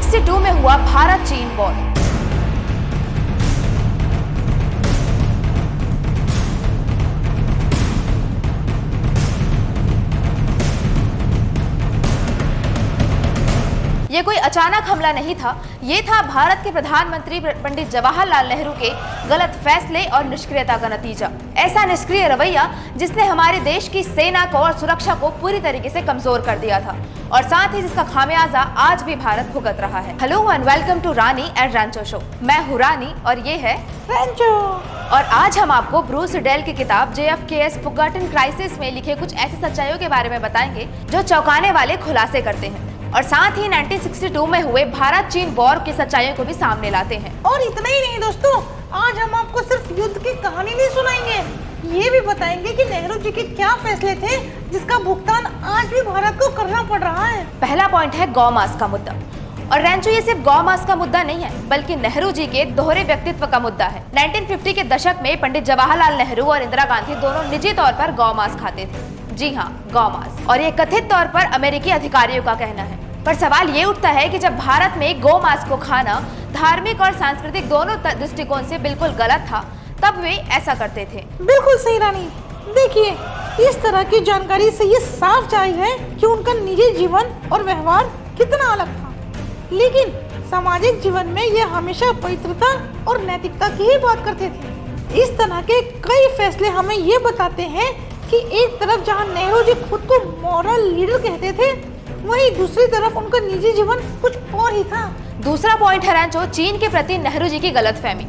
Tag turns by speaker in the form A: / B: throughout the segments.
A: 1962 में हुआ भारत चीन वॉर। ये कोई अचानक हमला नहीं था, ये था भारत के प्रधानमंत्री पंडित जवाहरलाल नेहरू के गलत फैसले और निष्क्रियता का नतीजा। ऐसा निष्क्रिय रवैया जिसने हमारे देश की सेना को और सुरक्षा को पूरी तरीके से कमजोर कर दिया था और साथ ही जिसका खामियाजा आज भी भारत भुगत रहा है। Hello and welcome to Rani and Rancho show. मैं हूँ रानी और ये है
B: रैंचो।
A: और आज हम आपको ब्रूस रिडेल की किताब JFK's फॉरगॉटन क्राइसिस में लिखे कुछ ऐसी सच्चाइयों के बारे में बताएंगे जो चौंकाने वाले खुलासे करते हैं और साथ ही 1962 में हुए भारत चीन वॉर की सच्चाइयों को भी सामने लाते हैं।
B: और इतना ही नहीं दोस्तों, आज हम आपको सिर्फ युद्ध की कहानी नहीं सुनाएंगे, ये भी बताएंगे कि नेहरू जी के क्या फैसले थे जिसका भुगतान आज भी भारत को करना पड़ रहा है।
A: पहला पॉइंट है गौ मास का मुद्दा। और रैंचो, ये सिर्फ गौ मास का मुद्दा नहीं है बल्कि नेहरू जी के दोहरे व्यक्तित्व का मुद्दा है। 1950 के दशक में पंडित जवाहरलाल नेहरू और इंदिरा गांधी दोनों निजी तौर पर गौ मास खाते थे। जी हाँ, गौ मास। और ये कथित तौर पर अमेरिकी अधिकारियों का कहना है। पर सवाल ये उठता है कि जब भारत में गौ मांस को खाना धार्मिक और सांस्कृतिक दोनों दृष्टिकोण से बिल्कुल गलत था, तब वे ऐसा करते थे।
B: बिल्कुल सही रानी। देखिए, इस तरह की जानकारी से ये साफ जाहिर है कि उनका निजी जीवन और व्यवहार कितना अलग था, लेकिन सामाजिक जीवन में ये हमेशा पवित्रता और नैतिकता की ही बात करते थे। इस तरह के कई फैसले हमें ये बताते हैं कि एक तरफ जहाँ नेहरू जी खुद को मॉरल लीडर कहते थे, वहीं दूसरी तरफ उनका निजी जीवन कुछ और ही था।
A: दूसरा पॉइंट है रैंचो, चीन के प्रति नेहरू जी की गलतफहमी।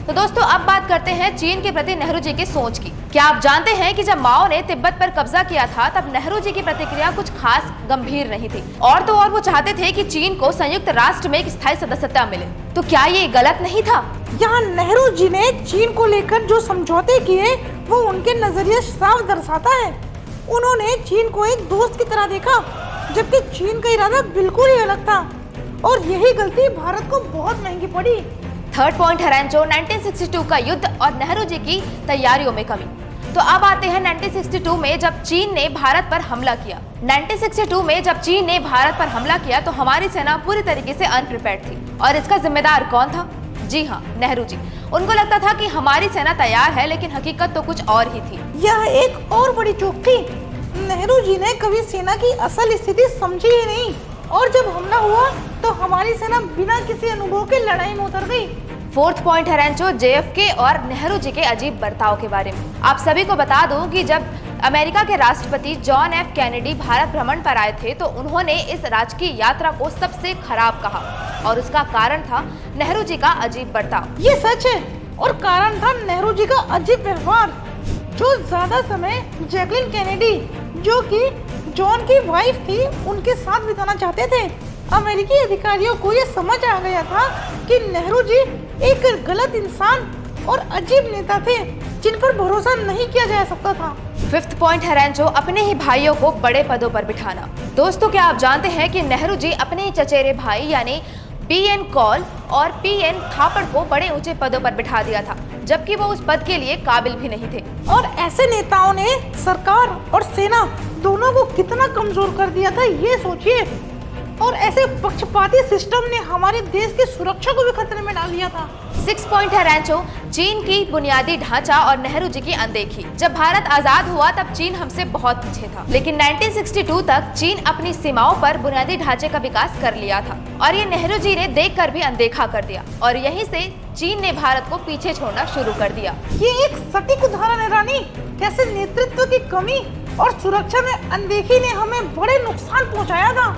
A: तो दोस्तों, अब बात करते हैं चीन के प्रति नेहरू जी की सोच की। क्या आप जानते हैं कि जब माओ ने तिब्बत पर कब्जा किया था तब नेहरू जी की प्रतिक्रिया कुछ खास गंभीर नहीं थी, और तो और वो चाहते थे कि चीन को संयुक्त राष्ट्र में एक स्थायी सदस्यता मिले। तो क्या ये गलत नहीं था?
B: यहाँ नेहरू जी ने चीन को लेकर जो समझौते किए वो उनके नजरिए साफ दर्शाता है। उन्होंने चीन को एक दोस्त की तरह देखा, जबकि चीन का इरादा बिल्कुल ही अलग था, और यही गलती भारत को बहुत महंगी पड़ी।
A: थर्ड पॉइंट है रैंचो, 1962 का युद्ध और नेहरू जी की तैयारियों में कमी। तो अब आते हैं 1962 में जब चीन ने भारत पर हमला किया। 1962 में जब चीन ने भारत पर हमला किया तो हमारी सेना पूरी तरीके से अनप्रिपेयर्ड थी, और इसका जिम्मेदार कौन था? जी हाँ, नेहरू जी। उनको लगता था कि हमारी सेना तैयार है, लेकिन हकीकत तो कुछ और ही थी।
B: यह एक और बड़ी चूक थी। नेहरू जी ने कभी सेना की असल स्थिति समझी ही नहीं, और जब हमला हुआ तो हमारी सेना बिना किसी अनुभव के लड़ाई में उतर गई।
A: फोर्थ पॉइंट है रैंचो, JFK और नेहरू जी के अजीब बर्ताव के बारे में। आप सभी को बता दूं कि जब अमेरिका के राष्ट्रपति जॉन F कैनेडी भारत भ्रमण पर आए थे तो उन्होंने इस राजकीय यात्रा को सबसे खराब कहा, और उसका कारण था नेहरू जी का अजीब बर्ताव।
B: ये सच है, और कारण था नेहरू जी का अजीब व्यवहार। जो ज्यादा समय जैकलिन कैनेडी, जो कि जॉन की वाइफ थी, उनके साथ बिताना चाहते थे। अमेरिकी अधिकारियों को ये समझ आ गया था कि नेहरू जी एक गलत इंसान और अजीब नेता थे जिन पर भरोसा नहीं किया जा सकता था।
A: फिफ्थ पॉइंट है रैंचो, अपने ही भाइयों को बड़े पदों पर बिठाना। दोस्तों, क्या आप जानते हैं कि नेहरू जी अपने ही चचेरे भाई यानी PN कौल और PN थापड़ को बड़े ऊंचे पदों पर बिठा दिया था, जबकि वो उस पद के लिए काबिल भी नहीं थे।
B: और ऐसे नेताओं ने सरकार और सेना दोनों को कितना कमजोर कर दिया था, ये सोचिए। और ऐसे पक्षपाती सिस्टम ने हमारे देश की सुरक्षा को भी खतरे में डाल दिया था।
A: 6 पॉइंट है रैंचो, चीन की बुनियादी ढांचा और नेहरू जी की अनदेखी। जब भारत आजाद हुआ तब चीन हमसे बहुत पीछे था, लेकिन 1962 तक चीन अपनी सीमाओं पर बुनियादी ढांचे का विकास कर लिया था, और ये नेहरू जी ने देखकर भी अनदेखा कर दिया, और यहीं से चीन ने भारत को पीछे छोड़ना शुरू कर दिया।
B: ये एक सटीक उदाहरण है रानी, कैसे नेतृत्व की कमी और सुरक्षा में अनदेखी ने हमें बड़े नुकसान पहुँचाया था।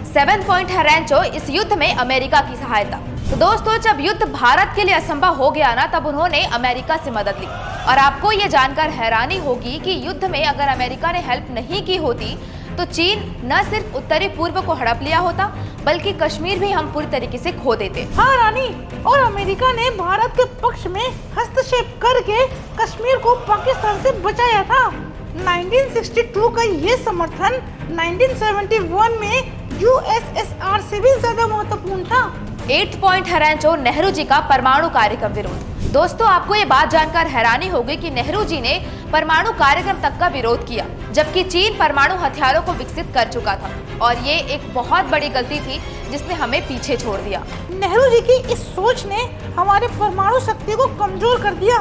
A: 7 पॉइंट है रैंचो, इस युद्ध में अमेरिका की सहायता। तो दोस्तों, जब युद्ध भारत के लिए असंभव हो गया ना, तब उन्होंने अमेरिका से मदद ली। और आपको ये जानकर हैरानी होगी कि युद्ध में अगर अमेरिका ने हेल्प नहीं की होती तो चीन न सिर्फ उत्तरी पूर्व को हड़प लिया होता, बल्कि कश्मीर भी हम पूरी तरीके से खो देते।
B: हाँ रानी, और अमेरिका ने भारत के पक्ष में हस्तक्षेप करके कश्मीर को पाकिस्तान से बचाया था। 1962 का ये समर्थन 1971 में USSR से भी ज्यादा महत्वपूर्ण था।
A: 8 पॉइंट है रैंचो, नेहरू जी का परमाणु कार्यक्रम विरोध। दोस्तों, आपको ये बात जानकर हैरानी होगी कि नेहरू जी ने परमाणु कार्यक्रम तक का विरोध किया, जबकि चीन परमाणु हथियारों को विकसित कर चुका था और ये एक बहुत बड़ी गलती थी जिसने हमें पीछे छोड़ दिया।
B: नेहरू जी की इस सोच ने हमारे परमाणु शक्ति को कमजोर कर दिया,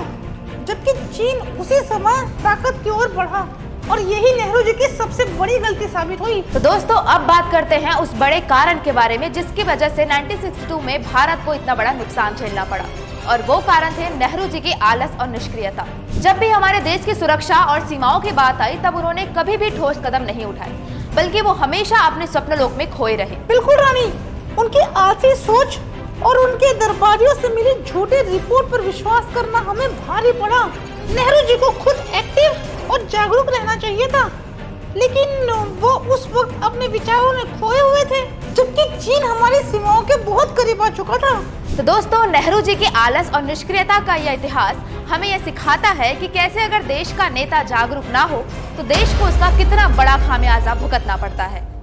B: जबकि चीन उसी समय ताकत की ओर बढ़ा और यही नेहरू जी की सबसे बड़ी गलती साबित हुई।
A: तो दोस्तों, अब बात करते हैं उस बड़े कारण के बारे में जिसकी वजह से 1962 में भारत को इतना बड़ा नुकसान झेलना पड़ा, और वो कारण थे नेहरू जी की आलस और निष्क्रियता। जब भी हमारे देश की सुरक्षा और सीमाओं की बात आई तब उन्होंने कभी भी ठोस कदम नहीं उठाए, बल्कि वो हमेशा अपने स्वप्नलोक में खोए रहे।
B: बिल्कुल रानी, उनकी आलसी सोच और उनके दरबारियों से मिली झूठी रिपोर्ट पर विश्वास करना हमें भारी पड़ा। नेहरू जी को खुद एक्टिव और जागरूक रहना चाहिए था, लेकिन वो उस वक्त अपने विचारों में खोए हुए थे, जबकि चीन हमारी सीमाओं के बहुत करीब आ चुका था।
A: तो दोस्तों, नेहरू जी की आलस और निष्क्रियता का यह इतिहास हमें यह सिखाता है कि कैसे अगर देश का नेता जागरूक ना हो तो देश को उसका कितना बड़ा खामियाजा भुगतना पड़ता है।